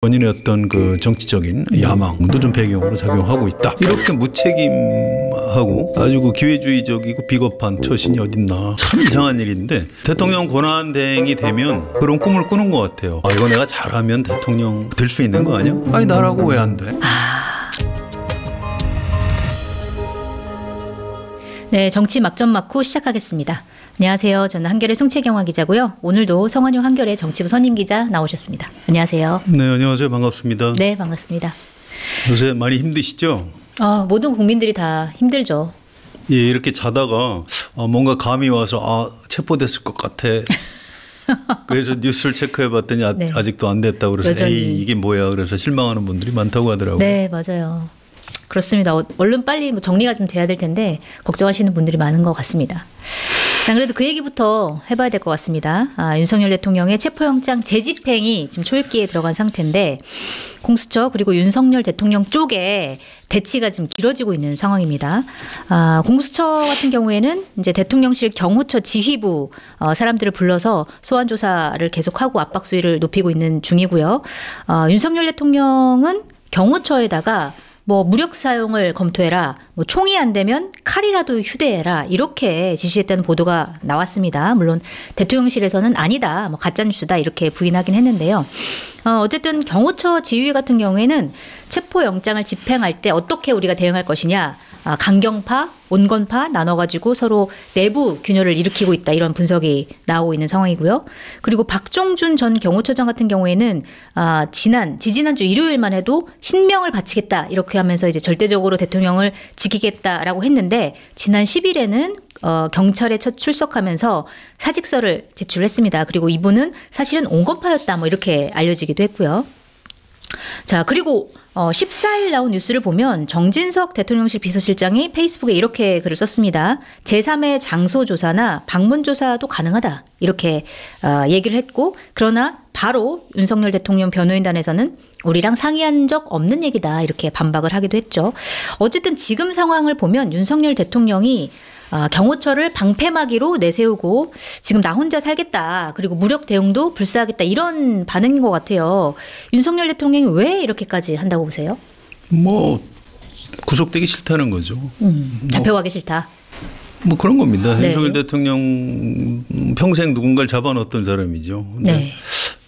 본인의 어떤 그 정치적인 야망도 좀 배경으로 작용하고 있다. 이렇게 무책임하고 아주 그 기회주의적이고 비겁한 처신이 어딨나. 참 이상한 일인데 대통령 권한대행이 되면 그런 꿈을 꾸는 것 같아요. 아, 이거 내가 잘하면 대통령 될 수 있는 거 아니야? 아니 나라고 왜 안 돼? 네, 정치 막점 막후 시작하겠습니다. 안녕하세요. 저는 한겨레 송채경화 기자고요. 오늘도 성완용 한겨레 정치부 선임 기자 나오셨습니다. 안녕하세요. 네, 안녕하세요. 반갑습니다. 네, 반갑습니다. 요새 많이 힘드시죠? 모든 국민들이 다 힘들죠. 예, 이렇게 자다가 뭔가 감이 와서 체포됐을 것 같아. 그래서 뉴스를 체크해봤더니 네. 아직도 안 됐다고 그래서 여전히. 에이, 이게 뭐야 그래서 실망하는 분들이 많다고 하더라고요. 네, 맞아요. 그렇습니다. 얼른 빨리 정리가 좀 돼야 될 텐데 걱정하시는 분들이 많은 것 같습니다. 자, 그래도 그 얘기부터 해봐야 될 것 같습니다. 윤석열 대통령의 체포영장 재집행이 지금 초읽기에 들어간 상태인데 공수처 그리고 윤석열 대통령 쪽에 대치가 지금 길어지고 있는 상황입니다. 공수처 같은 경우에는 이제 대통령실 경호처 지휘부 사람들을 불러서 소환 조사를 계속하고 압박 수위를 높이고 있는 중이고요. 윤석열 대통령은 경호처에다가 뭐 무력 사용을 검토해라, 뭐 총이 안 되면 칼이라도 휴대해라 이렇게 지시했다는 보도가 나왔습니다. 물론 대통령실에서는 아니다, 뭐 가짜 뉴스다 이렇게 부인하긴 했는데요. 어쨌든 경호처 지휘 같은 경우에는 체포 영장을 집행할 때 어떻게 우리가 대응할 것이냐. 강경파, 온건파 나눠가지고 서로 내부 균열을 일으키고 있다 이런 분석이 나오고 있는 상황이고요. 그리고 박종준 전 경호처장 같은 경우에는 지지난주 일요일만 해도 신명을 바치겠다 이렇게 하면서 이제 절대적으로 대통령을 지키겠다라고 했는데 지난 10일에는 경찰에 첫 출석하면서 사직서를 제출했습니다. 그리고 이분은 사실은 온건파였다 뭐 이렇게 알려지기도 했고요. 자, 그리고 14일 나온 뉴스를 보면 정진석 대통령실 비서실장이 페이스북에 이렇게 글을 썼습니다. 제3의 장소 조사나 방문 조사도 가능하다 이렇게 얘기를 했고, 그러나 바로 윤석열 대통령 변호인단에서는 우리랑 상의한 적 없는 얘기다 이렇게 반박을 하기도 했죠. 어쨌든 지금 상황을 보면 윤석열 대통령이 경호처를 방패막이로 내세우고 지금 나 혼자 살겠다 그리고 무력 대응도 불사하겠다 이런 반응인 것 같아요. 윤석열 대통령이 왜 이렇게까지 한다고 보세요? 뭐 구속되기 싫다는 거죠. 잡혀가기 싫다. 뭐 그런 겁니다. 네. 윤석열 대통령 평생 누군가를 잡아놓았던 사람이죠. 네.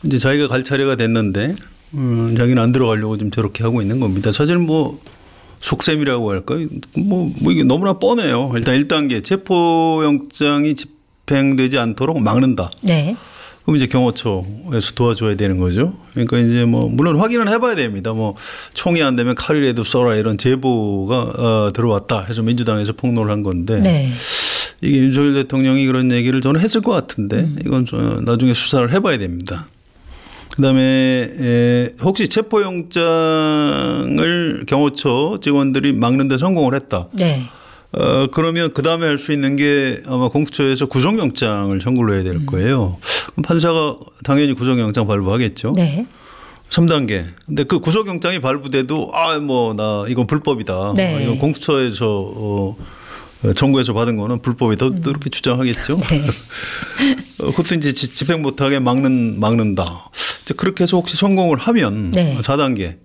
이제 자기가 갈 차례가 됐는데 자기는 안 들어가려고 좀 저렇게 하고 있는 겁니다. 사실 뭐 속셈이라고 할까요? 뭐 이게 너무나 뻔해요. 일단 1단계 체포영장이 집행되지 않도록 막는다. 네. 그럼 이제 경호처에서 도와줘야 되는 거죠. 그러니까 이제 뭐 물론 확인을 해봐야 됩니다. 뭐 총이 안 되면 칼이라도 써라 이런 제보가 들어왔다 해서 민주당에서 폭로를 한 건데 네. 이게 윤석열 대통령이 그런 얘기를 저는 했을 것 같은데 이건 나중에 수사를 해봐야 됩니다. 그다음에 혹시 체포영장을 경호처 직원들이 막는데 성공을 했다. 네. 그러면 그다음에 할 수 있는 게 아마 공수처에서 구속영장을 청구를 해야 될 거예요. 그럼 판사가 당연히 구속영장 발부하겠죠. 네. 3단계. 근데 그 구속영장이 발부돼도 뭐 나 이건 불법이다. 네. 이건 공수처에서 정부에서 받은 거는 불법이다. 또 이렇게 주장하겠죠. 네. 그것도 이제 집행 못하게 막는다. 그렇게 해서 혹시 성공을 하면 네. 4단계.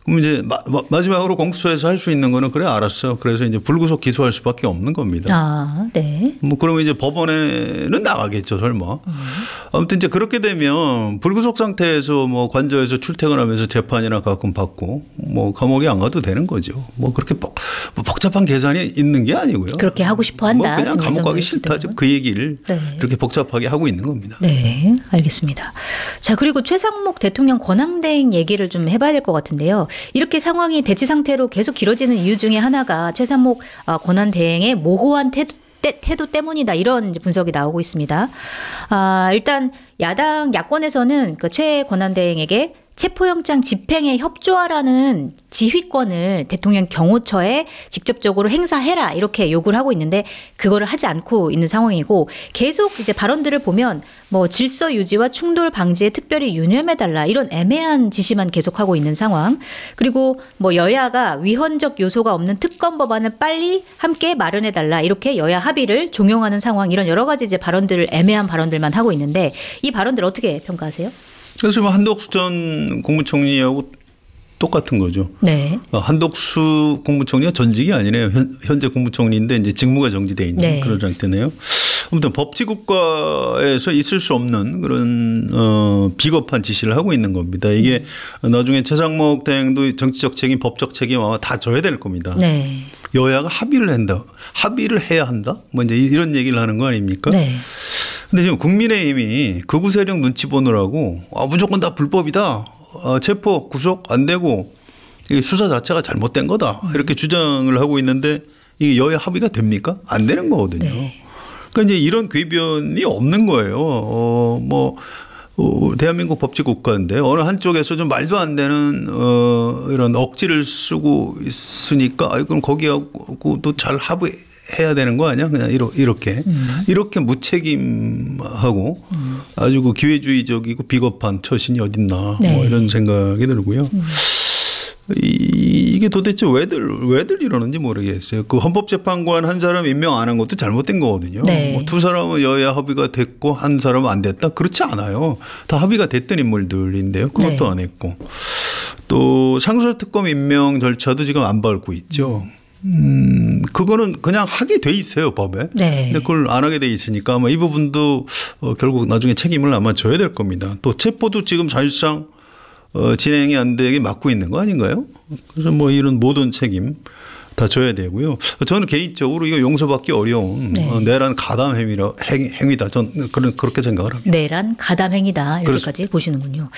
그럼 이제 마지막으로 공수처에서 할 수 있는 거는 그래 알았어. 그래서 이제 불구속 기소할 수밖에 없는 겁니다. 네. 뭐 그러면 이제 법원에는 나가겠죠, 설마. 아무튼 이제 그렇게 되면 불구속 상태에서 뭐 관저에서 출퇴근하면서 재판이나 가끔 받고 뭐 감옥에 안 가도 되는 거죠. 뭐 그렇게 복잡한 계산이 있는 게 아니고요. 그렇게 하고 싶어 한다. 뭐 그냥 감옥 가기 싫다죠. 그 얘기를 네. 이렇게 복잡하게 하고 있는 겁니다. 네, 알겠습니다. 자, 그리고 최상목 대통령 권한대행 얘기를 좀 해봐야 될 것 같은데요. 이렇게 상황이 대치 상태로 계속 길어지는 이유 중에 하나가 최상목 권한대행의 모호한 태도 때문이다 이런 이제 분석이 나오고 있습니다. 일단 야권에서는 그 최 권한대행에게 체포영장 집행에 협조하라는 지휘권을 대통령 경호처에 직접적으로 행사해라 이렇게 요구를 하고 있는데 그거를 하지 않고 있는 상황이고 계속 이제 발언들을 보면 뭐 질서 유지와 충돌 방지에 특별히 유념해달라 이런 애매한 지시만 계속하고 있는 상황. 그리고 뭐 여야가 위헌적 요소가 없는 특검 법안을 빨리 함께 마련해달라 이렇게 여야 합의를 종용하는 상황 이런 여러 가지 이제 발언들을 애매한 발언들만 하고 있는데 이 발언들 어떻게 평가하세요? 그래서 뭐 한덕수 전 국무총리하고 똑같은 거죠. 네. 한덕수 국무총리가 전직이 아니네요. 현재 국무총리인데 이제 직무가 정지돼 있는 네. 그런 상태네요. 아무튼 법치국가에서 있을 수 없는 그런 비겁한 지시를 하고 있는 겁니다. 이게 나중에 최상목 대행도 정치적 책임, 법적 책임 아마 다 져야 될 겁니다. 네. 여야가 합의를 해야 한다. 뭐 이제 이런 얘기를 하는 거 아닙니까? 네. 근데 지금 국민의힘이 극우 세력 눈치 보느라고 무조건 다 불법이다. 체포 구속 안 되고 수사 자체가 잘못된 거다. 이렇게 주장을 하고 있는데 이게 여야 합의가 됩니까? 안 되는 거거든요. 네. 그러니까 이제 이런 궤변이 없는 거예요. 대한민국 법치국가인데 어느 한쪽에서 좀 말도 안 되는 이런 억지를 쓰고 있으니까 그럼 거기하고도 잘 합의해야 되는 거 아니야? 그냥 이렇게 무책임하고 아주 그 기회주의적이고 비겁한 처신이 어딨나 네. 뭐 이런 생각이 들고요. 이게 도대체 왜들 이러는지 모르겠어요. 그 헌법재판관 한 사람 임명 안 한 것도 잘못된 거거든요. 네. 뭐 두 사람은 여야 합의가 됐고 한 사람은 안 됐다. 그렇지 않아요. 다 합의가 됐던 인물들인데요. 그것도 네. 안 했고 또 상설특검 임명 절차도 지금 안 밟고 있죠. 그거는 그냥 하게 돼 있어요, 법에. 네. 근데 그걸 안 하게 돼 있으니까 아마 이 부분도 결국 나중에 책임을 아마 져야 될 겁니다. 또 체포도 지금 사실상 진행이 안 되게 막고 있는 거 아닌가요? 그래서 뭐 이런 모든 책임 다 져야 되고요. 저는 개인적으로 이거 용서받기 어려운 네. 내란 가담 행위다. 전 그렇게 생각을 합니다. 내란 가담 행위다 이렇게까지 보시는군요.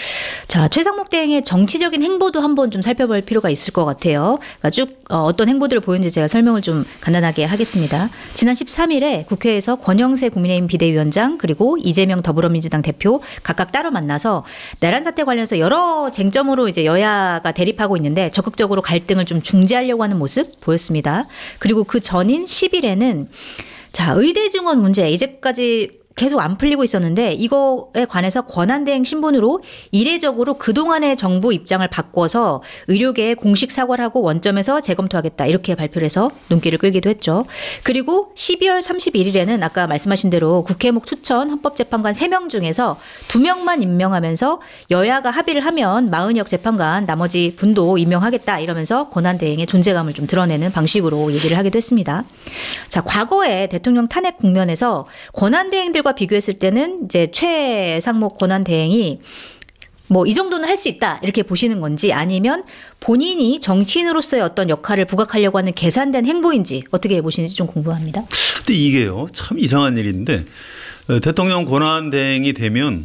자, 최상목 대행의 정치적인 행보도 한번 좀 살펴볼 필요가 있을 것 같아요. 그러니까 쭉 어떤 행보들을 보였는지 제가 설명을 좀 간단하게 하겠습니다. 지난 13일에 국회에서 권영세 국민의힘 비대위원장 그리고 이재명 더불어민주당 대표 각각 따로 만나서 내란 사태 관련해서 여러 쟁점으로 이제 여야가 대립하고 있는데 적극적으로 갈등을 좀 중재하려고 하는 모습 보였습니다. 그리고 그 전인 10일에는 자, 의대 증원 문제 이제까지 계속 안 풀리고 있었는데 이거에 관해서 권한대행 신분으로 이례적으로 그동안의 정부 입장을 바꿔서 의료계에 공식 사과를 하고 원점에서 재검토하겠다 이렇게 발표를 해서 눈길을 끌기도 했죠. 그리고 12월 31일에는 아까 말씀하신 대로 국회목 추천 헌법재판관 3명 중에서 2명만 임명하면서 여야가 합의를 하면 40여 재판관 나머지 분도 임명하겠다 이러면서 권한대행의 존재감을 좀 드러내는 방식으로 얘기를 하기도 했습니다. 자, 과거에 대통령 탄핵 국면에서 권한대행들과 비교했을 때는 이제 최상목 권한대행이 뭐 이 정도는 할 수 있다 이렇게 보시는 건지 아니면 본인이 정치인으로서의 어떤 역할을 부각하려고 하는 계산된 행보인지 어떻게 보시는지 좀 궁금합니다. 근데 이게요 참 이상한 일인데 대통령 권한대행이 되면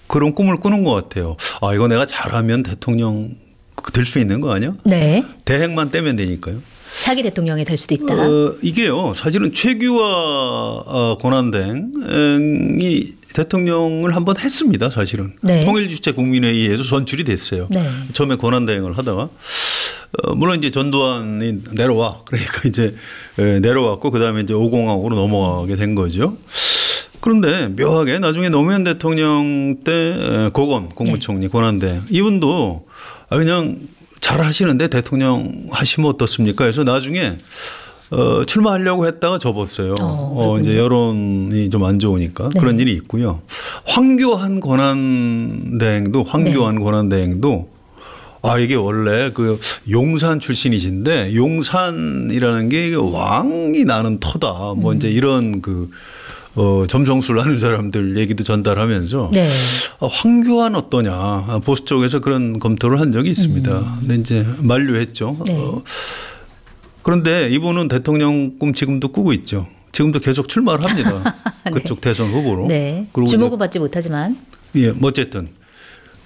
그런 꿈을 꾸는 것 같아요. 이거 내가 잘하면 대통령 될 수 있는 거 아니야? 네. 대행만 떼면 되니까요. 차기 대통령이 될 수도 있다. 이게요 사실은 최규화 권한대행이 대통령을 한번 했습니다. 사실은 네. 통일주체 국민회의에서 선출이 됐어요. 네. 처음에 권한대행을 하다가 물론 이제 전두환이 내려와 그러니까 이제 내려왔고 그다음에 이제 5공화국으로 넘어가게 된 거죠. 그런데 묘하게 나중에 노무현 대통령 때 고건 국무총리 권한대행 이분도 그냥 잘 하시는데 대통령 하시면 어떻습니까? 그래서 나중에 출마하려고 했다가 접었어요. 이제 여론이 좀 안 좋으니까 네. 그런 일이 있고요. 황교안 권한대행도 이게 원래 그 용산 출신이신데 용산이라는 게 왕이 나는 터다. 뭐 이제 이런 점성술 하는 사람들 얘기도 전달하면서 네. 황교안 어떠냐 보수 쪽에서 그런 검토를 한 적이 있습니다. 근데 이제 만류했죠. 네. 그런데 이분은 대통령 꿈 지금도 꾸고 있죠. 지금도 계속 출마를 합니다. 네. 그쪽 대선 후보로. 네. 그리고 주목은 받지 못하지만. 예, 어쨌든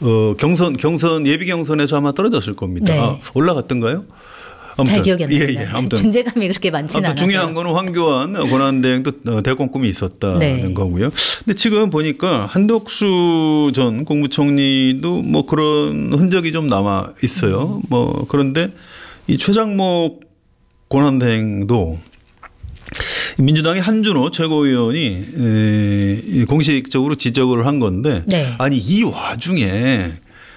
경선 예비 경선에서 아마 떨어졌을 겁니다. 네. 올라갔던가요? 잘 기억이 안 납니다. 예, 아무튼 존재감이 그렇게 많지는 않아서. 중요한 거는 황교안 권한대행도 대권 꿈이 있었다는 네. 거고요. 근데 지금 보니까 한덕수 전 국무총리도 뭐 그런 흔적이 좀 남아 있어요. 뭐 그런데 이 최상목 권한대행도 민주당의 한준호 최고위원이 공식적으로 지적을 한 건데 네. 아니 이 와중에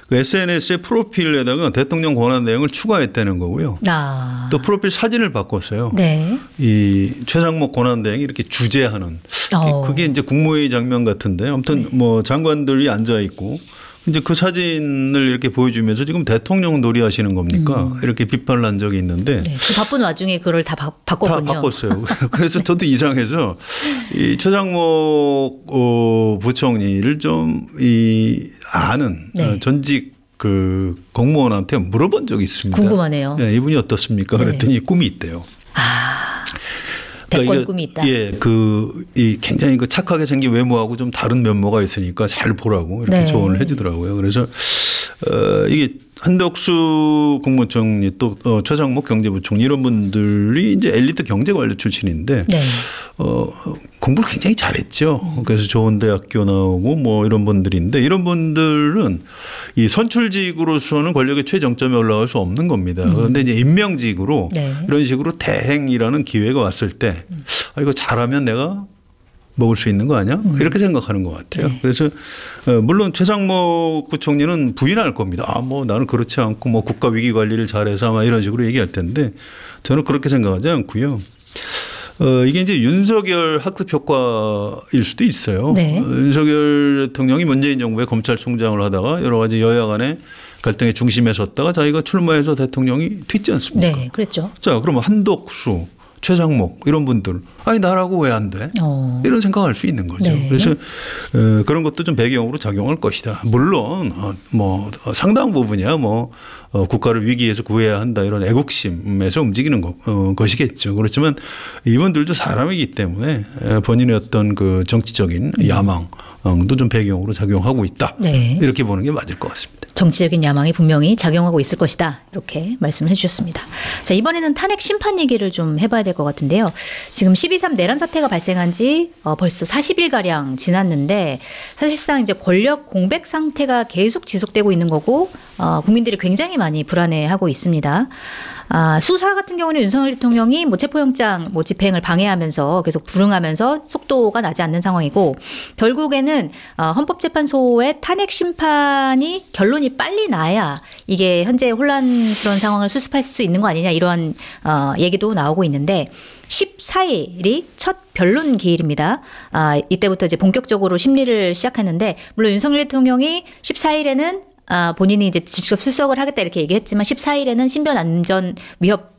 그 SNS의 프로필에다가 대통령 권한대행을 추가했다는 거고요. 또 프로필 사진을 바꿨어요. 네. 이 최상목 권한대행이 이렇게 주재하는 그게 이제 국무회의 장면 같은데 아무튼 뭐 장관들이 앉아 있고 이제 그 사진을 이렇게 보여주면서 지금 대통령 놀이하시는 겁니까? 이렇게 비판을 한 적이 있는데 네. 그 바쁜 와중에 그걸 다 바꿨군요. 다 바꿨어요. 그래서 저도 이상해서 이 최장목 부총리를 좀 아는 네. 전직 그 공무원한테 물어본 적이 있습니다. 궁금하네요. 네, 이분이 어떻습니까? 그랬더니 네. 꿈이 있대요. 대권 꿈이 있다. 예, 이 굉장히 그 착하게 생긴 외모하고 좀 다른 면모가 있으니까 잘 보라고 이렇게 네. 조언을 해주더라고요. 그래서 이게 한덕수 국무총리 또 최장목 경제부총리 이런 분들이 이제 엘리트 경제관료 출신인데 네. 공부를 굉장히 잘했죠. 그래서 좋은 대학교 나오고 뭐 이런 분들인데 이런 분들은 이 선출직으로서는 권력의 최정점에 올라갈 수 없는 겁니다. 그런데 이제 임명직으로 네. 이런 식으로 대행이라는 기회가 왔을 때 이거 잘하면 내가 먹을 수 있는 거 아니야? 이렇게 생각하는 것 같아요. 네. 그래서 물론 최장목 부총리는 부인할 겁니다. 뭐 나는 그렇지 않고 뭐 국가 위기 관리를 잘해서 아마 이런 식으로 얘기할 텐데 저는 그렇게 생각하지 않고요. 이게 이제 윤석열 학습 효과일 수도 있어요. 네. 윤석열 대통령이 문재인 정부의 검찰총장을 하다가 여러 가지 여야 간의 갈등의 중심에 섰다가 자기가 출마해서 대통령이 튀지 않습니까? 네, 그랬죠. 자, 그러면 한덕수, 최장목 이런 분들 아니 나라고 왜 안 돼? 이런 생각할 수 있는 거죠. 네. 그래서 그런 것도 좀 배경으로 작용할 것이다. 물론 뭐 상당 부분이야 뭐 국가를 위기에서 구해야 한다 이런 애국심에서 움직이는 것이겠죠. 그렇지만 이분들도 사람이기 때문에 본인의 어떤 그 정치적인 야망도 좀 배경으로 작용하고 있다. 네. 이렇게 보는 게 맞을 것 같습니다. 정치적인 야망이 분명히 작용하고 있을 것이다. 이렇게 말씀을 해 주셨습니다. 자, 이번에는 탄핵 심판 얘기를 좀 해봐야 될 것 같은데요. 지금 12.3 내란 사태가 발생한 지 벌써 40일가량 지났는데 사실상 이제 권력 공백 상태가 계속 지속되고 있는 거고 국민들이 굉장히 많이 불안해하고 있습니다. 수사 같은 경우는 윤석열 대통령이 뭐 체포영장 뭐 집행을 방해하면서 계속 불응하면서 속도가 나지 않는 상황이고 결국에는 헌법재판소의 탄핵 심판이 결론이 빨리 나야 이게 현재 혼란스러운 상황을 수습할 수 있는 거 아니냐 이러한 얘기도 나오고 있는데 14일이 첫 변론 기일입니다. 이때부터 이제 본격적으로 심리를 시작했는데 물론 윤석열 대통령이 14일에는 본인이 이제 직접 출석을 하겠다 이렇게 얘기했지만 14일에는 신변 안전 위협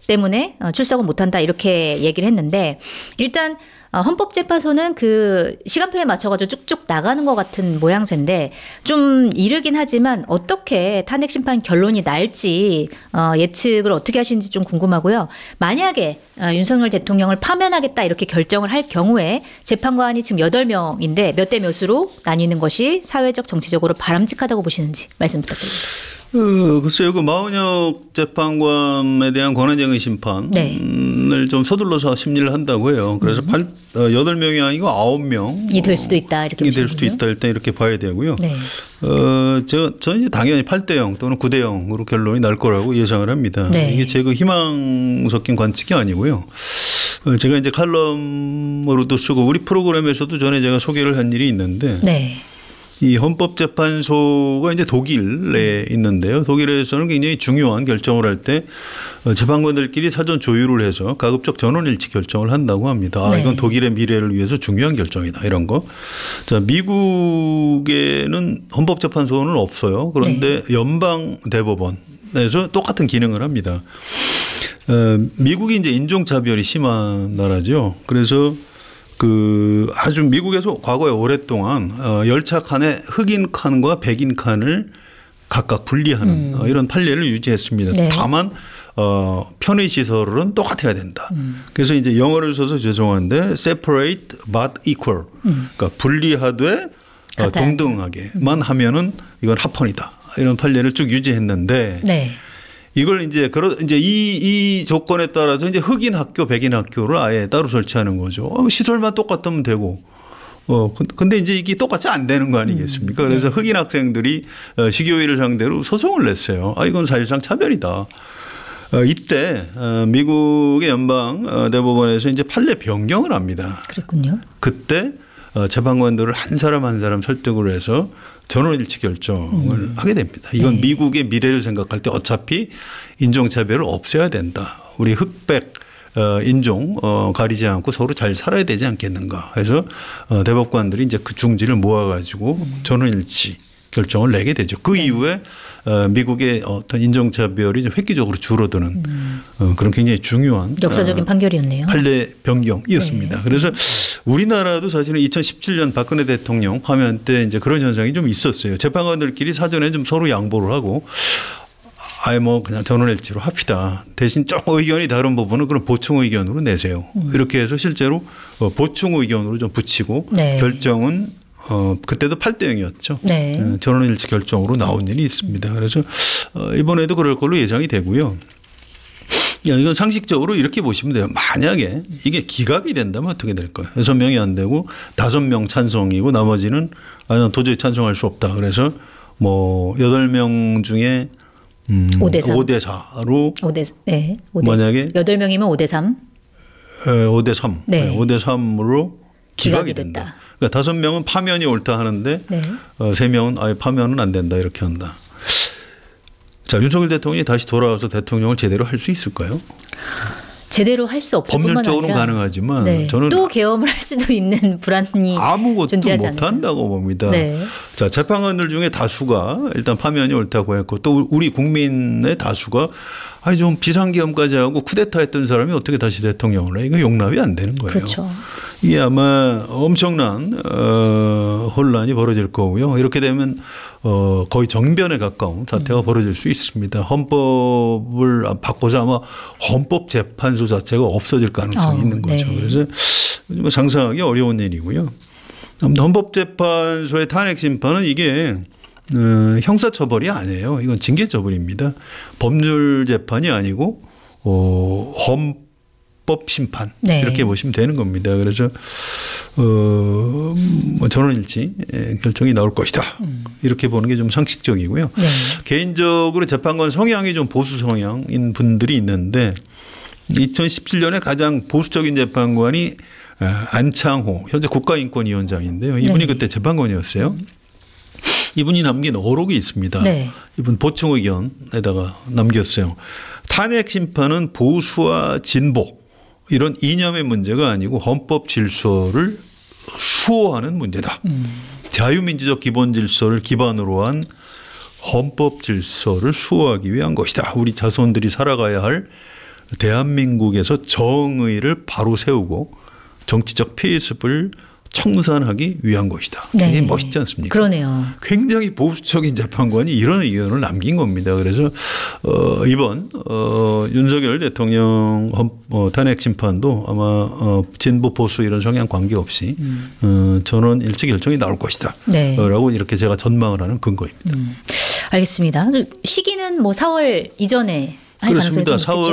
때문에 출석을 못한다 이렇게 얘기를 했는데 일단 헌법재판소는 그 시간표에 맞춰가지고 쭉쭉 나가는 것 같은 모양새인데 좀 이르긴 하지만 어떻게 탄핵 심판 결론이 날지 예측을 어떻게 하시는지 좀 궁금하고요. 만약에 윤석열 대통령을 파면하겠다 이렇게 결정을 할 경우에 재판관이 지금 8명인데 몇 대 몇으로 나뉘는 것이 사회적 정치적으로 바람직하다고 보시는지 말씀 부탁드립니다. 글쎄요, 그 마은혁 재판관에 대한 권한쟁의 심판을 네. 좀 서둘러서 심리를 한다고 해요. 그래서 8명이 아니고 9명이 될 수도 있다 이렇게 될 수도 있다 일단 이렇게 봐야 되고요. 네. 저는 이제 당연히 8대0 또는 9대0으로 결론이 날 거라고 예상을 합니다. 네. 이게 제 그 희망 섞인 관측이 아니고요. 제가 이제 칼럼으로도 쓰고 우리 프로그램에서도 전에 제가 소개를 한 일이 있는데. 네. 이 헌법재판소가 이제 독일에 있는데요. 독일에서는 굉장히 중요한 결정을 할 때 재판관들끼리 사전 조율을 해서 가급적 전원일치 결정을 한다고 합니다. 네. 이건 독일의 미래를 위해서 중요한 결정이다. 이런 거. 자, 미국에는 헌법재판소는 없어요. 그런데 네. 연방대법원에서 똑같은 기능을 합니다. 미국이 이제 인종차별이 심한 나라죠. 그래서 아주 미국에서 과거에 오랫동안 열차 칸에 흑인 칸과 백인 칸을 각각 분리하는 이런 판례를 유지했습니다. 네. 다만 편의 시설은 똑같아야 된다. 그래서 이제 영어를 써서 죄송한데 separate but equal. 그러니까 분리하되 동등하게만 하면은 이건 합헌이다. 이런 판례를 쭉 유지했는데. 네. 이걸 이제 이 조건에 따라서 이제 흑인 학교, 백인 학교를 아예 따로 설치하는 거죠. 시설만 똑같으면 되고. 근데 이제 이게 똑같이 안 되는 거 아니겠습니까? 그래서 흑인 학생들이 시교일을 상대로 소송을 냈어요. 이건 사실상 차별이다. 이때 미국의 연방 대법원에서 이제 판례 변경을 합니다. 그랬군요. 그때 재판관들을 한 사람 한 사람 설득을 해서 전원일치 결정을 하게 됩니다. 이건 네. 미국의 미래를 생각할 때 어차피 인종차별을 없애야 된다. 우리 흑백 인종 가리지 않고 서로 잘 살아야 되지 않겠는가. 해서 대법관들이 이제 그 중지를 모아가지고 전원일치 결정을 내게 되죠. 그 이후에 미국의 어떤 인종차별이 획기적으로 줄어드는 그런 굉장히 중요한 역사적인 판결이었네요. 판례 변경이었습니다. 네. 그래서 우리나라도 사실은 2017년 박근혜 대통령 파면 때 이제 그런 현상이 좀 있었어요. 재판관들끼리 사전에 좀 서로 양보를 하고 아예 뭐 그냥 전원일치로 합시다. 대신 조금 의견이 다른 부분은 그런 보충 의견으로 내세요. 이렇게 해서 실제로 보충 의견으로 좀 붙이고 네. 결정은 그때도 8대 0이었죠. 네. 전원일치 결정으로 나온 일이 있습니다. 그래서 이번에도 그럴 걸로 예상이 되고요. 이건 상식적으로 이렇게 보시면 돼요. 만약에 이게 기각이 된다면 어떻게 될까요? 6명이 안 되고 5명 찬성이고 나머지는 난 도저히 찬성할 수 없다. 그래서 뭐 8명 중에 5대 3. 5대 4로 5대 네. 5대. 만약에 8명이면 5대 3. 5대 3. 네. 5대 3으로 기각이 기각이 된다. 됐다. 그러니까 5명은 파면이 옳다 하는데 네. 3명은 아예 파면은 안 된다 이렇게 한다. 자, 윤석열 대통령이 다시 돌아와서 대통령을 제대로 할 수 있을까요? 제대로 할 수 없을 뿐만 법률적으로는 아니라 가능하지만 네. 저는 또 계엄을 할 수도 있는 불안이 아무것도 존재하지 못한다고 봅니다. 네. 자, 재판관들 중에 다수가 일단 파면이 옳다고 했고 또 우리 국민의 다수가 아니 좀 비상계엄까지 하고 쿠데타 했던 사람이 어떻게 다시 대통령을 해? 이거 용납이 안 되는 거예요. 그렇죠. 이게 아마 엄청난 혼란이 벌어질 거고요. 이렇게 되면 거의 정변에 가까운 사태가 벌어질 수 있습니다. 헌법을 바꿔서 아마 헌법재판소 자체가 없어질 가능성이 있는 거죠. 네. 그래서 상상하기 어려운 일이고요. 헌법재판소의 탄핵 심판은 이게 형사처벌이 아니에요. 이건 징계처벌입니다. 법률재판이 아니고 헌법심판 네. 이렇게 보시면 되는 겁니다. 그래서 뭐 전원일치 결정이 나올 것이다. 이렇게 보는 게 좀 상식적이고요. 네. 개인적으로 재판관 성향이 좀 보수 성향인 분들이 있는데 2017년에 가장 보수적인 재판관이 안창호 현재 국가인권위원장인데요. 이분이 네. 그때 재판관이었어요. 이분이 남긴 어록이 있습니다. 네. 이분 보충 의견에다가 남겼어요. 탄핵 심판은 보수와 진보 이런 이념의 문제가 아니고 헌법 질서를 수호하는 문제다. 자유민주적 기본 질서를 기반으로 한 헌법 질서를 수호하기 위한 것이다. 우리 자손들이 살아가야 할 대한민국에서 정의를 바로 세우고 정치적 폐습을 청산하기 위한 것이다. 굉장히 네. 멋있지 않습니까? 그러네요. 굉장히 보수적인 재판관이 이런 의견을 남긴 겁니다. 그래서 이번 윤석열 대통령 탄핵 심판도 아마 진보 보수 이런 성향 관계없이 전원 일치 결정이 나올 것이다. 네. 라고 이렇게 제가 전망을 하는 근거입니다. 알겠습니다. 시기는 뭐 4월 이전에 할 그렇습니다. 가능성이 좀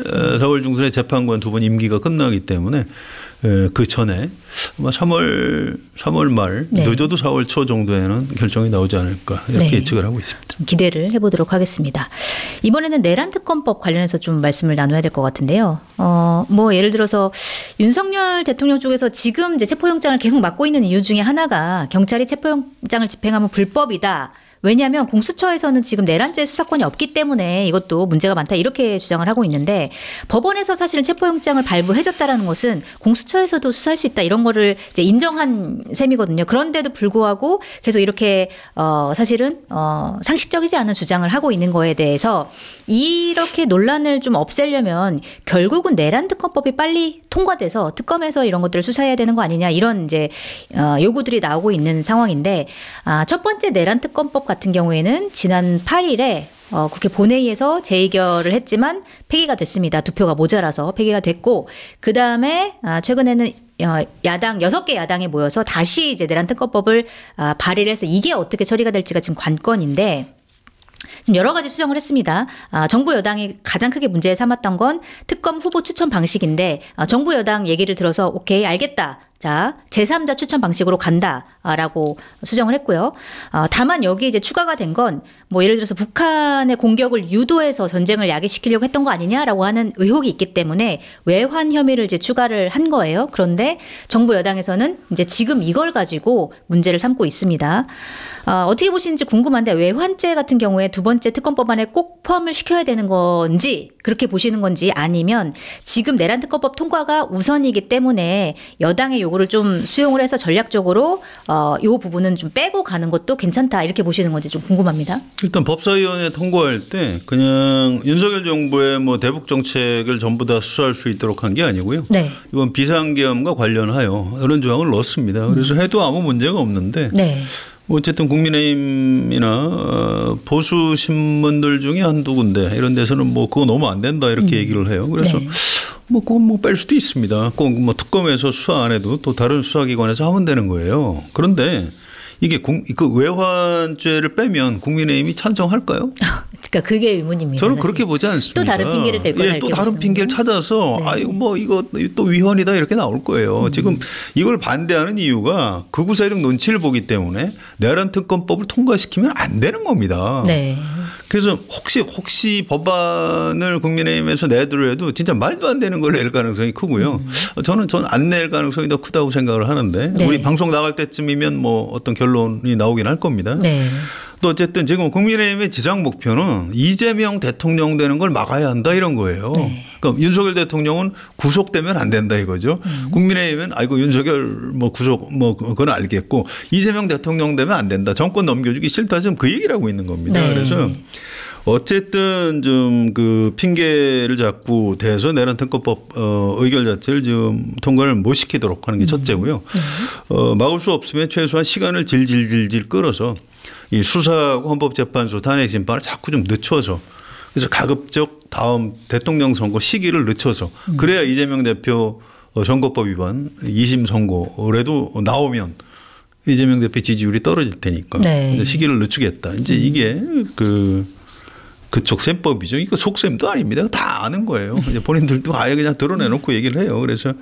높겠죠? 4월 중순에 재판관 2번 임기가 끝나기 때문에 그 전에 아마 3월 말 네. 늦어도 4월 초 정도에는 결정이 나오지 않을까 이렇게 네. 예측을 하고 있습니다. 기대를 해보도록 하겠습니다. 이번에는 내란 특검법 관련해서 좀 말씀을 나눠야 될 것 같은데요. 뭐 예를 들어서 윤석열 대통령 쪽에서 지금 이제 체포영장을 계속 맡고 있는 이유 중에 하나가 경찰이 체포영장을 집행하면 불법이다. 왜냐하면 공수처에서는 지금 내란죄 수사권이 없기 때문에 이것도 문제가 많다 이렇게 주장을 하고 있는데 법원에서 사실은 체포영장을 발부해줬다라는 것은 공수처에서도 수사할 수 있다 이런 거를 이제 인정한 셈이거든요. 그런데도 불구하고 계속 이렇게 사실은 상식적이지 않은 주장을 하고 있는 거에 대해서 이렇게 논란을 좀 없애려면 결국은 내란 특검법이 빨리 통과돼서 특검에서 이런 것들을 수사해야 되는 거 아니냐 이런 이제 요구들이 나오고 있는 상황인데 첫 번째 내란 특검법 같은 경우에는 지난 8일에 국회 본회의에서 재의결을 했지만 폐기가 됐습니다. 2표가 모자라서 폐기가 됐고 그다음에 최근에는 야당 6개 야당이 모여서 다시 이제 내란 특검법을 발의를 해서 이게 어떻게 처리가 될지가 지금 관건인데 지금 여러 가지 수정을 했습니다. 정부 여당이 가장 크게 문제 삼았던 건 특검 후보 추천 방식인데 정부 여당 얘기를 들어서 오케이 알겠다. 자, 제3자 추천 방식으로 간다라고 수정을 했고요. 다만 여기 이제 추가가 된 건 뭐 예를 들어서 북한의 공격을 유도해서 전쟁을 야기시키려고 했던 거 아니냐라고 하는 의혹이 있기 때문에 외환 혐의를 이제 추가를 한 거예요. 그런데 정부 여당에서는 이제 지금 이걸 가지고 문제를 삼고 있습니다. 어떻게 보시는지 궁금한데 외환죄 같은 경우에 두 번째 특검법안에 꼭 포함을 시켜야 되는 건지 그렇게 보시는 건지 아니면 지금 내란 특검법 통과가 우선이기 때문에 여당의 요구 요구를 좀 수용을 해서 전략적으로 이 부분은 좀 빼고 가는 것도 괜찮다 이렇게 보시는 건지 좀 궁금합니다. 일단 법사위원회 통과할 때 그냥 윤석열 정부의 뭐 대북 정책을 전부 다 수사할 수 있도록 한 게 아니고요. 네. 이번 비상계엄과 관련하여 이런 조항을 넣었습니다. 그래서 해도 아무 문제가 없는데 네. 어쨌든 국민의힘이나 보수 신문들 중에 한두 군데 이런 데서는 뭐 그거 너무 안 된다 이렇게 얘기를 해요. 그래서 네. 뭐 그건 뭐 뺄 수도 있습니다. 꼭 뭐 특검에서 수사 안 해도 또 다른 수사기관에서 하면 되는 거예요. 그런데 이게 그 외환죄를 빼면 국민의힘이 찬성할까요? 그러니까 그게 의문입니다. 저는 사실. 그렇게 보지 않습니다. 또 다른 핑계를 대고 또 다른 핑계를 찾아서 네. 아이고 뭐 이거 또 위헌이다 이렇게 나올 거예요. 지금 이걸 반대하는 이유가 극우 세력 눈치를 보기 때문에 내란 특검법을 통과시키면 안 되는 겁니다. 네. 그래서 혹시 법안을 국민의힘에서 내더라도 진짜 말도 안 되는 걸 낼 가능성이 크고요. 저는 안 낼 가능성이 더 크다고 생각을 하는데 네. 우리 방송 나갈 때쯤이면 뭐 어떤 결론이 나오긴 할 겁니다. 네. 또 어쨌든 지금 국민의힘의 지상 목표는 이재명 대통령 되는 걸 막아야 한다 이런 거예요. 네. 그러니까 윤석열 대통령은 구속되면 안 된다 이거죠. 국민의힘은 아이고 윤석열 뭐 구속 뭐 그건 알겠고 이재명 대통령 되면 안 된다. 정권 넘겨주기 싫다 지금 그 얘기를 하고 있는 겁니다. 네. 그래서 어쨌든 좀 그 핑계를 잡고 대해서 내란 특검법 의결 자체를 지금 통과를 못 시키도록 하는 게 첫째고요. 막을 수 없으면 최소한 시간을 질질 끌어서 이 수사하고 헌법재판소 탄핵 심판을 자꾸 좀 늦춰서 그래서 가급적 다음 대통령 선거 시기를 늦춰서 그래야 이재명 대표 선거법 위반 2심 선고라도 나오면 이재명 대표 지지율이 떨어질 테니까 네. 시기를 늦추겠다. 이제 이게 그쪽 셈법이죠. 이거 속셈도 아닙니다. 다 아는 거예요. 이제 본인들도 아예 그냥 드러내놓고 얘기를 해요. 그래서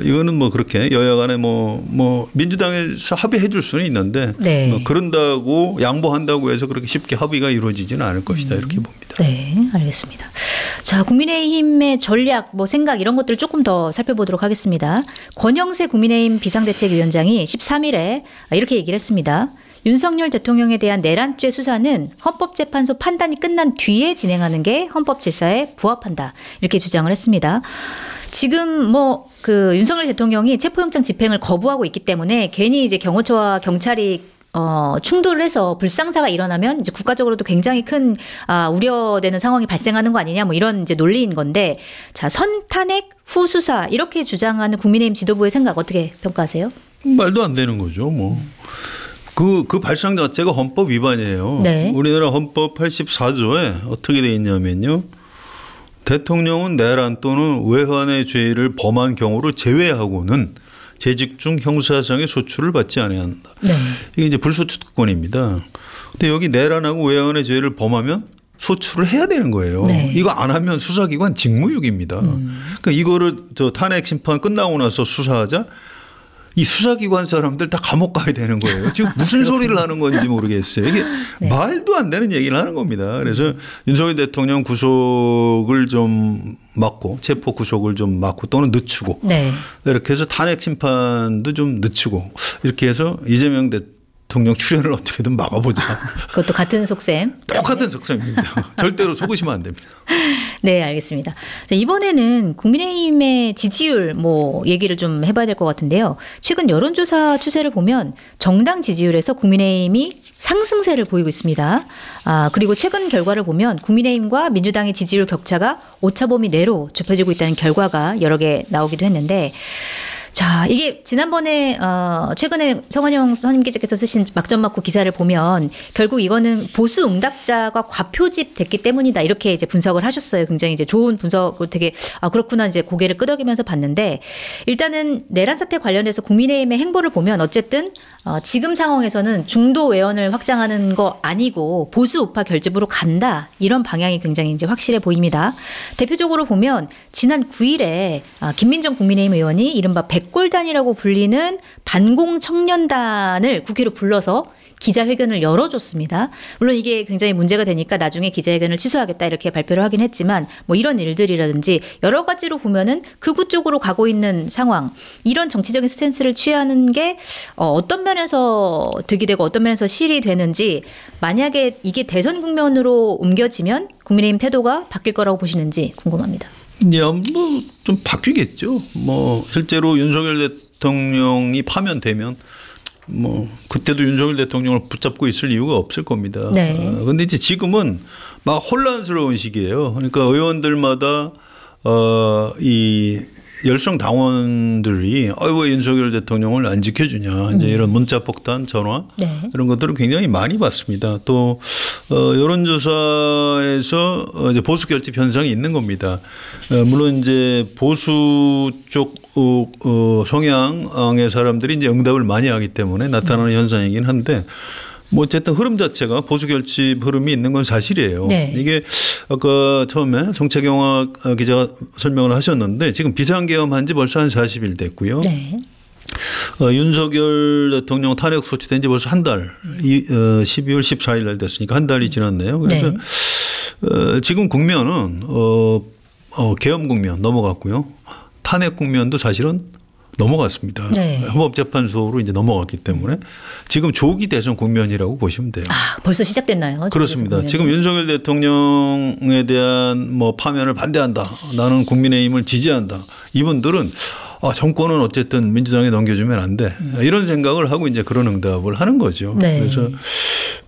이거는 뭐 그렇게 여야 간에 뭐 민주당에서 합의해 줄 수는 있는데 네. 뭐 그런다고 양보한다고 해서 그렇게 쉽게 합의가 이루어지지는 않을 것이다. 이렇게 봅니다. 네, 알겠습니다. 자, 국민의힘의 전략, 뭐 생각 이런 것들을 조금 더 살펴보도록 하겠습니다. 권영세 국민의힘 비상대책위원장이 13일에 이렇게 얘기를 했습니다. 윤석열 대통령에 대한 내란죄 수사는 헌법재판소 판단이 끝난 뒤에 진행하는 게 헌법 질서에 부합한다. 이렇게 주장을 했습니다. 지금 뭐 그 윤석열 대통령이 체포영장 집행을 거부하고 있기 때문에 괜히 이제 경호처와 경찰이 충돌을 해서 불상사가 일어나면 이제 국가적으로도 굉장히 큰 우려되는 상황이 발생하는 거 아니냐 뭐 이런 이제 논리인 건데 자, 선탄핵 후 수사 이렇게 주장하는 국민의힘 지도부의 생각 어떻게 평가하세요? 말도 안 되는 거죠. 뭐. 그 발상 자체가 헌법 위반이에요. 네. 우리나라 헌법 84조에 어떻게 돼 있냐면요. 대통령은 내란 또는 외환의 죄를 범한 경우를 제외하고는 재직 중 형사상의 소출을 받지 않아야 한다. 네. 이게 이제 불소추 특권입니다. 근데 여기 내란하고 외환의 죄를 범하면 소출을 해야 되는 거예요. 네. 이거 안 하면 수사기관 직무유기입니다. 그러니까 이거를 탄핵 심판 끝나고 나서 수사하자. 이 수사기관 사람들 다 감옥 가야 되는 거예요. 지금 무슨 소리를 하는 건지 모르겠어요. 이게 네. 말도 안 되는 얘기를 하는 겁니다. 그래서 윤석열 대통령 구속을 좀 막고 체포 구속을 좀 막고 또는 늦추고 네. 이렇게 해서 탄핵 심판도 좀 늦추고 이렇게 해서 이재명 대통령 출연을 어떻게든 막아보자. 그것도 같은 속셈. 똑같은 속셈입니다. 절대로 속으시면 안 됩니다. 네, 알겠습니다. 자, 이번에는 국민의힘의 지지율 뭐 얘기를 좀 해봐야 될 것 같은데요. 최근 여론조사 추세를 보면 정당 지지율에서 국민의힘이 상승세를 보이고 있습니다. 그리고 최근 결과를 보면 국민의힘과 민주당의 지지율 격차가 오차범위 내로 좁혀지고 있다는 결과가 여러 개 나오기도 했는데 자, 이게 지난번에 최근에 성완영 선임기자께서 쓰신 막전막고 기사를 보면 결국 이거는 보수 응답자가 과표집 됐기 때문이다 이렇게 이제 분석을 하셨어요. 굉장히 이제 좋은 분석을 되게 그렇구나 이제 고개를 끄덕이면서 봤는데 일단은 내란 사태 관련해서 국민의힘의 행보를 보면 어쨌든 지금 상황에서는 중도 외연을 확장하는 거 아니고 보수 우파 결집으로 간다 이런 방향이 굉장히 이제 확실해 보입니다. 대표적으로 보면 지난 9일에 김민정 국민의힘 의원이 이른바 백골단이라고 불리는 반공 청년단을 국회로 불러서 기자회견을 열어줬습니다. 물론 이게 굉장히 문제가 되니까 나중에 기자회견을 취소하겠다 이렇게 발표를 하긴 했지만 뭐 이런 일들이라든지 여러 가지로 보면은 극우 쪽으로 가고 있는 상황 이런 정치적인 스탠스를 취하는 게 어떤 면에서 득이 되고 어떤 면에서 실이 되는지 만약에 이게 대선 국면으로 옮겨지면 국민의힘 태도가 바뀔 거라고 보시는지 궁금합니다. 네, 뭐좀 바뀌겠죠. 뭐 실제로 윤석열 대통령이 파면되면 뭐 그때도 윤석열 대통령을 붙잡고 있을 이유가 없을 겁니다. 그런데 이제 지금은 막 혼란스러운 시기예요. 그러니까 의원들마다 이 열성 당원들이 왜 윤석열 대통령을 안 지켜주냐 이제 이런 문자 폭탄 전화 이런 것들을 굉장히 많이 받습니다. 또 여론조사에서 이제 보수 결집 현상이 있는 겁니다. 물론 이제 보수 쪽 성향의 사람들이 이제 응답을 많이 하기 때문에 나타나는 현상이긴 한데. 뭐 어쨌든 흐름 자체가 보수 결집 흐름이 있는 건 사실이에요. 이게 아까 처음에 송채경화 기자가 설명을 하셨는데 지금 비상계엄한 지 벌써 한 40일 됐고요. 윤석열 대통령 탄핵 소추된 지 벌써 한 달, 12월 14일 날 됐으니까 한 달이 지났네요. 그래서 지금 국면은 계엄 국면 넘어갔고요. 탄핵 국면도 사실은 넘어갔습니다. 헌법재판소로 이제 넘어갔기 때문에 지금 조기 대선 국면이라고 보시면 돼요. 벌써 시작됐나요? 그렇습니다. 지금 윤석열 대통령에 대한 뭐 파면을 반대한다. 나는 국민의힘을 지지한다. 이분들은 정권은 어쨌든 민주당에 넘겨주면 안 돼. 이런 생각을 하고 이제 그런 응답을 하는 거죠. 그래서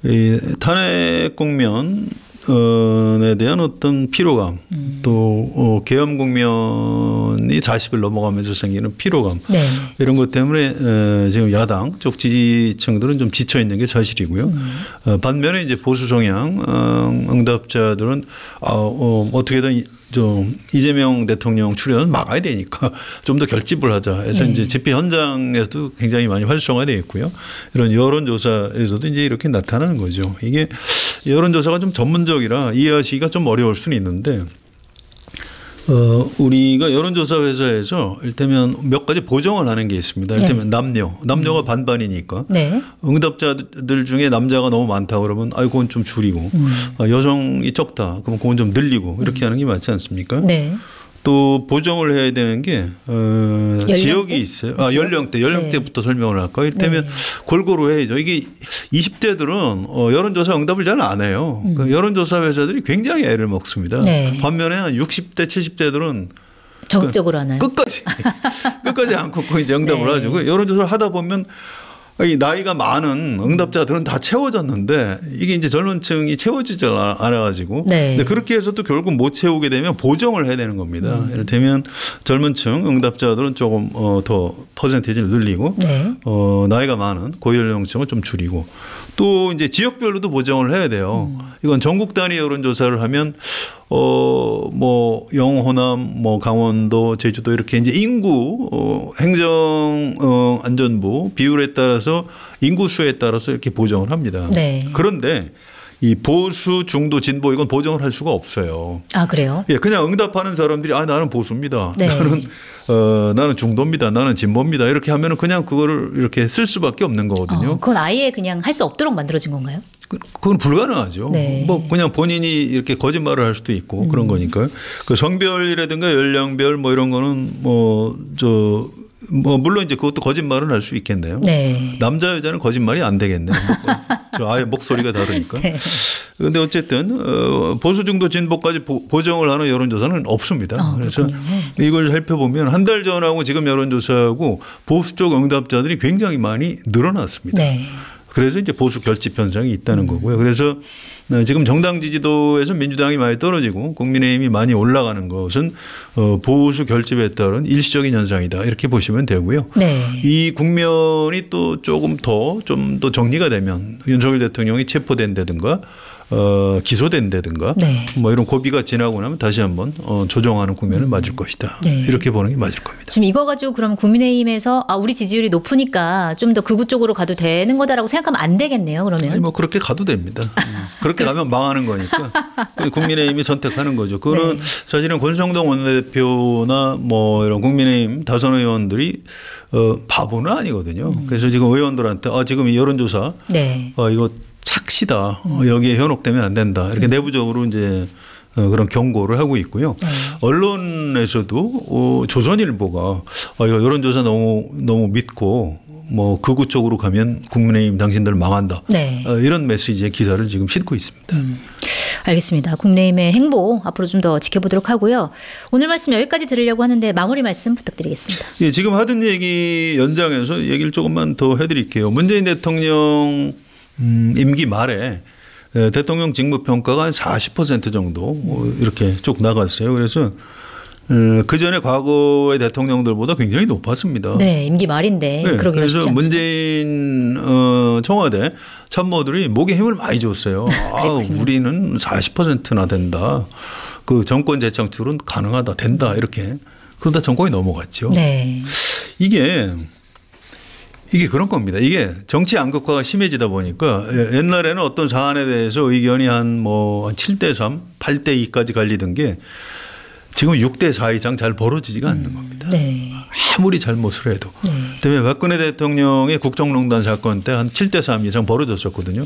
이 탄핵 국면 에 대한 어떤 피로감 또 계엄 국면이 40일 넘어가면서 생기는 피로감 이런 것 때문에 지금 야당 쪽 지지층들은 좀 지쳐 있는 게 사실이고요. 반면에 이제 보수 성향 응답자들은 어떻게든 좀 이재명 대통령 출연은 막아야 되니까 좀 더 결집을 하자 해서 이제 집회 현장에서도 굉장히 많이 활성화되어 있고요. 이런 여론조사에서도 이제 이렇게 나타나는 거죠. 이게 여론조사가 좀 전문적이라 이해하시기가 좀 어려울 수는 있는데 우리가 여론조사 회사에서 일테면 몇 가지 보정을 하는 게 있습니다. 일테면 남녀가 반반이니까 응답자들 중에 남자가 너무 많다 그러면 그건 좀 줄이고 여성이 적다 그러면 그건 좀 늘리고 이렇게 하는 게 맞지 않습니까? 또 보정을 해야 되는 게 지역이 있어요. 연령대부터 설명을 할까요? 이를테면 골고루 해야죠. 이게 20대들은 여론조사 응답을 잘 안 해요. 여론조사 회사들이 굉장히 애를 먹습니다. 반면에 60대, 70대들은 적극적으로 하나요? 끝까지 안 걷고 이제 응답을 하죠. 여론조사를 하다 보면 이 나이가 많은 응답자들은 다 채워졌는데 이게 이제 젊은 층이 채워지지 않아가지고 근데 그렇게 해서 또 결국 못 채우게 되면 보정을 해야 되는 겁니다. 이를테면 젊은 층 응답자들은 조금 더 퍼센테이지를 늘리고 나이가 많은 고연령층은 좀 줄이고 또 이제 지역별로도 보정을 해야 돼요. 이건 전국 단위 여론조사를 하면 뭐 영호남, 뭐 강원도, 제주도 이렇게 이제 인구 행정 안전부 비율에 따라서 인구 수에 따라서 이렇게 보정을 합니다. 그런데 이 보수, 중도, 진보 이건 보정을 할 수가 없어요. 그래요? 그냥 응답하는 사람들이 나는 보수입니다. 나는 중도입니다. 나는 진보입니다. 이렇게 하면은 그냥 그거를 이렇게 쓸 수밖에 없는 거거든요. 그건 아예 그냥 할 수 없도록 만들어진 건가요? 그건 불가능하죠. 뭐 그냥 본인이 이렇게 거짓말을 할 수도 있고 그런 거니까요. 그 성별이라든가 연령별 뭐 이런 거는 물론 이제 그것도 거짓말은 할 수 있겠네요. 남자 여자는 거짓말이 안 되겠네요. 아예 목소리가 다르니까. 그런데 어쨌든 보수 중도 진보까지 보정을 하는 여론조사는 없습니다. 그래서 이걸 살펴보면 한 달 전하고 지금 여론조사하고 보수 쪽 응답자들이 굉장히 많이 늘어났습니다. 그래서 이제 보수 결집 현상이 있다는 거고요. 그래서 지금 정당 지지도에서 민주당이 많이 떨어지고 국민의힘이 많이 올라가는 것은 보수 결집에 따른 일시적인 현상이다 이렇게 보시면 되고요. 이 국면이 또 조금 더 좀 더 정리가 되면 윤석열 대통령이 체포된다든가 기소된다든가 뭐 이런 고비가 지나고 나면 다시 한번 조정하는 국면을 맞을 것이다. 이렇게 보는 게 맞을 겁니다. 지금 이거 가지고 그럼 국민의힘에서 우리 지지율이 높으니까 좀 더 극우 쪽으로 가도 되는 거다라고 생각하면 안 되겠네요. 그러면. 뭐 그렇게 가도 됩니다. 그렇게 가면 망하는 거니까 국민의힘이 선택하는 거죠. 그거는 사실은 권성동 원내대표나 뭐 이런 국민의힘 다선 의원들이 바보는 아니거든요. 그래서 지금 의원들한테 지금 여론조사 이거 착시다. 여기에 현혹되면 안 된다. 이렇게 내부적으로 이제 그런 경고를 하고 있고요. 언론에서도 조선일보가 이거 여론조사 너무 믿고 뭐 극우 쪽으로 가면 국민의힘 당신들 망한다. 이런 메시지의 기사를 지금 싣고 있습니다. 알겠습니다. 국민의힘의 행보 앞으로 좀 더 지켜보도록 하고요. 오늘 말씀 여기까지 들으려고 하는데 마무리 말씀 부탁드리겠습니다. 예, 지금 하던 얘기 연장해서 얘기를 조금만 더 해드릴게요. 문재인 대통령 임기 말에 대통령 직무평가가 한 40% 정도 이렇게 쭉 나갔어요. 그래서 그 전에 과거의 대통령들보다 굉장히 높았습니다. 네, 임기 말인데. 네, 그래서 문재인 청와대 참모들이 목에 힘을 많이 줬어요. 우리는 40%나 된다. 그 정권 재창출은 가능하다, 된다 이렇게. 그러다 정권이 넘어갔죠. 네. 이게 그런 겁니다. 이게 정치 양극화가 심해지다 보니까 옛날에는 어떤 사안에 대해서 의견이 한 7대3, 8대2까지 갈리던 게 지금 6대4 이상 잘 벌어지지가 않는 겁니다. 네. 아무리 잘못을 해도. 네. 그다음에 박근혜 대통령의 국정농단 사건 때 한 7대3 이상 벌어졌었거든요.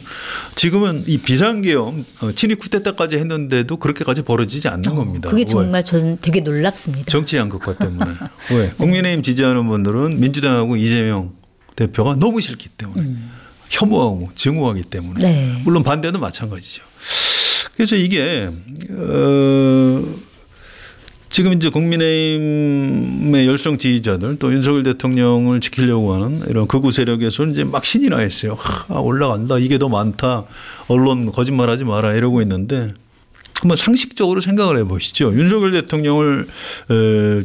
지금은 이 비상계엄 친위 쿠데타까지 했는데도 그렇게까지 벌어지지 않는 겁니다. 그게 정말 저는 되게 놀랍습니다. 정치 양극화 때문에. 왜? 국민의힘 지지하는 분들은 민주당하고 이재명 대표가 너무 싫기 때문에 혐오하고 증오하기 때문에. 네. 물론 반대도 마찬가지죠. 그래서 이게 지금 이제 국민의힘의 열성 지지자들 또 윤석열 대통령을 지키려고 하는 이런 극우 세력에서는 이제 막 신이 나 있어요. 올라간다. 이게 더 많다. 언론 거짓말하지 마라 이러고 있는데 한번 상식적으로 생각을 해보시죠. 윤석열 대통령을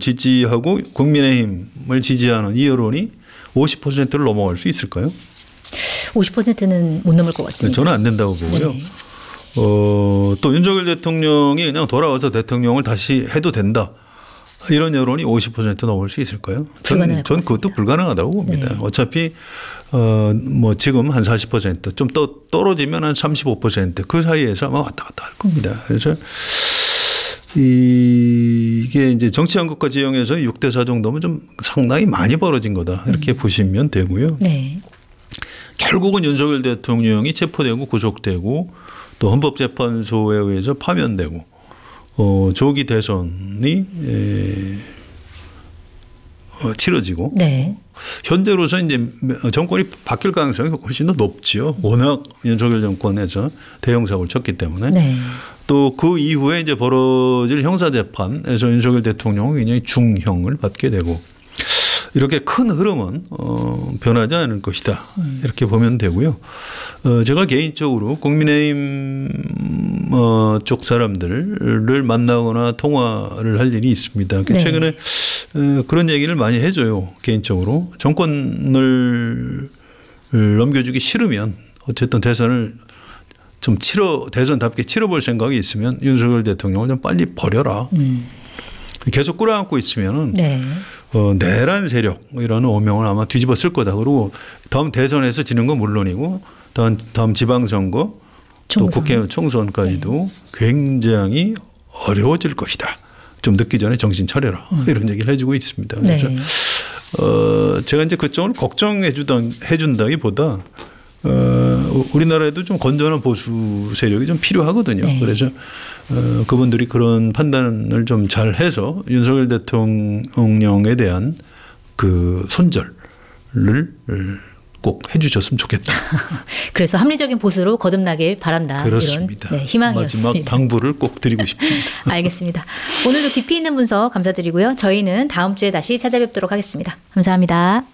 지지하고 국민의힘을 지지하는 이 여론이 50%를 넘어갈 수 있을까요? 50%는 못 넘을 것 같습니다. 저는 안 된다고 보고요. 네. 또 윤석열 대통령이 그냥 돌아와서 대통령을 다시 해도 된다. 이런 여론이 50% 넘을 수 있을까요? 전 그것도 불가능하다고 봅니다. 네. 어차피 지금 한 40% 좀 떨어지면 한 35% 사이에서 아마 왔다 갔다 할 겁니다. 그래서 이게 이제 정치 양극화 지형에서 6대4 정도면 좀 상당히 많이 벌어진 거다. 이렇게 보시면 되고요. 네. 결국은 윤석열 대통령이 체포되고 구속되고 또 헌법재판소에 의해서 파면되고 조기 대선이 치러지고 네. 현재로서 이제 정권이 바뀔 가능성이 훨씬 더 높지요. 워낙 윤석열 정권에서 대형 사고를 쳤기 때문에. 네. 또 그 이후에 이제 벌어질 형사재판에서 윤석열 대통령은 굉장히 중형을 받게 되고 이렇게 큰 흐름은 변하지 않을 것이다. 이렇게 보면 되고요. 제가 개인적으로 국민의힘 쪽 사람들을 만나거나 통화를 할 일이 있습니다. 네. 최근에 그런 얘기를 많이 해줘요. 개인적으로. 정권을 넘겨주기 싫으면 어쨌든 대선을 좀 대선답게 치러볼 생각이 있으면 윤석열 대통령을 좀 빨리 버려라. 계속 끌어안고 있으면은 네. 내란 세력이라는 오명을 아마 뒤집어 쓸 거다. 그리고 다음 대선에서 지는 건 물론이고 다음 지방선거 또 국회의원 총선까지도 굉장히 어려워질 것이다. 좀 늦기 전에 정신 차려라. 이런 얘기를 해주고 있습니다. 그래서 네. 제가 이제 그쪽을 걱정해 준다기보다 우리나라에도 좀 건전한 보수 세력이 좀 필요하거든요. 네. 그래서 그분들이 그런 판단을 좀 잘 해서 윤석열 대통령에 대한 그 손절을 꼭 해주셨으면 좋겠다. 그래서 합리적인 보수로 거듭나길 바란다. 그렇습니다. 이런 희망이었습니다. 마지막 당부를 꼭 드리고 싶습니다. 알겠습니다. 오늘도 깊이 있는 분석 감사드리고요. 저희는 다음 주에 다시 찾아뵙도록 하겠습니다. 감사합니다.